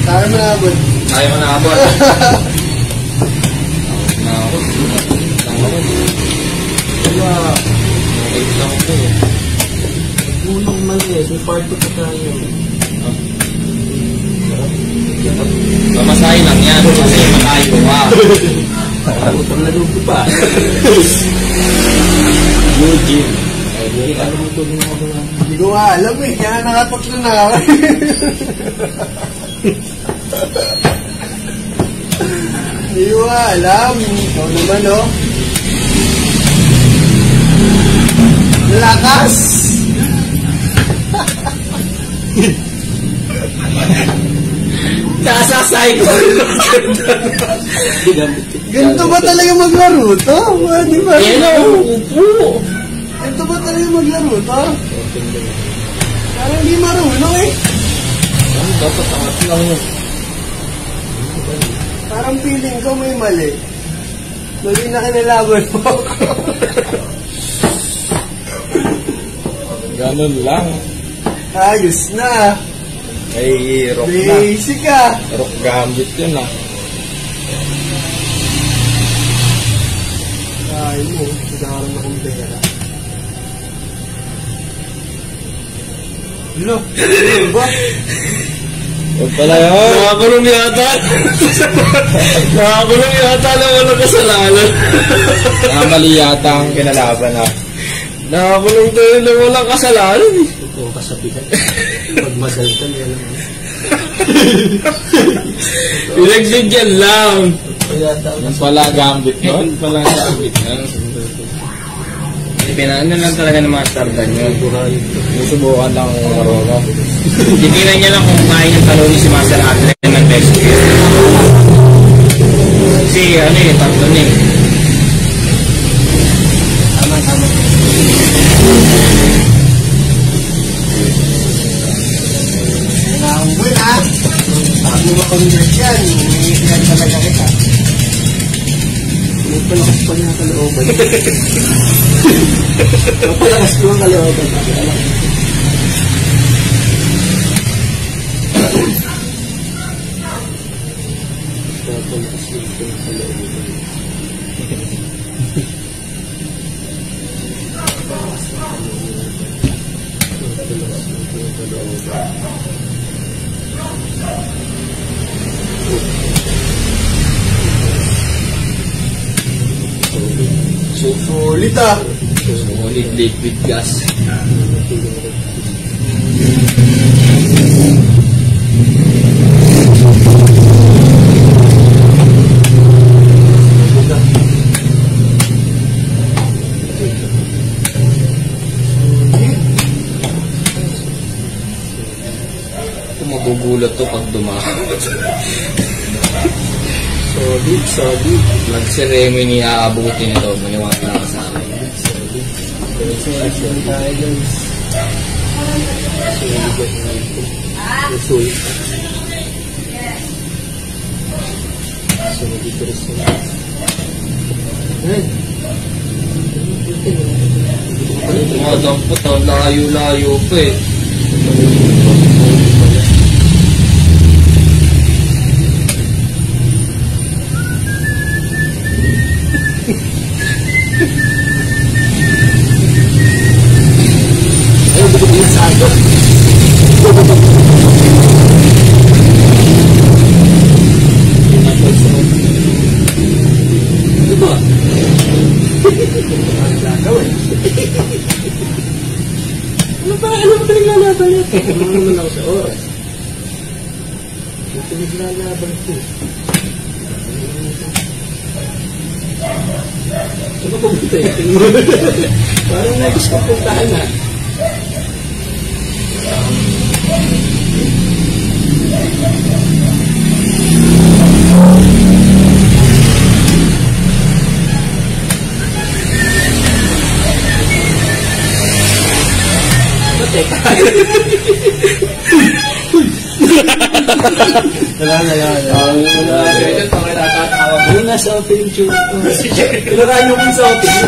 Kaya mo naabot. Kaya mo naabot. Naabot. Naabot. Diba, nakait lang ko eh. Nagulong mali eh. May part 2 pa tayo. Mamasahin lang yan. Kasi malayo ka. Utang na loob ko pa. Eugene. Hindi ko nga alam eh. Kaya nakataklo na ako. Hindi ko nga alam. Ikaw naman oh. Lakas! Nasasay ko. Ganito ba talaga maglaro to? Di ba? Upo. Ganito ba talaga maglaro to? Parang di marunong eh. Dapat angat lang yun. Parang feeling ko may mali. Mali na kinalaban mo ako. Ganun lang. Ayos na. Ay, rock na. Basic ah. Rock gambit yun ah. Ay mo, nagkakaroon na kong pera. Ano? Ano ba? Huwag pala yun. Nakakulong yata. Nakakulong yata na walang kasalanan. Nakamali yata ang kinalaban ah. Nakakulong tayo na walang kasalanan eh. Ito ang kasabihan. Pagmasal ka niya lang. Pinagbigyan lang. Yan pala gambit yun. Yan pala gambit yun. Pinaan lang talaga ng masterdan yun. Susubukan lang kung marunong. Titignan niya lang kung kaya niyang talunin si Master Adrian ng best case. Kasi ano eh, tatlo na eh. Tama. Nangungul ah. Sabi mo convert yan. Yan talaga kita. Palakas pa niya kalooban. Palakas ko ang kalooban. Palakas ko ang kalooban. So solid ah. Solid liquid gas. Magugulat to pag dumakot. Solid. Nag-ceremony aabutin ito. Maniwala ka sa akin. Solid tayo guys. Solid. Tumadampot ang layo-layo pa eh. Ano ba pinaglalaban ito? Ano naman ako sa oras? Ito pinaglalaban ko. Ano ba pumunta yun? Parang nagis ko puntahan na. Wala nasa open yung tube. Pinarayo ko sa open.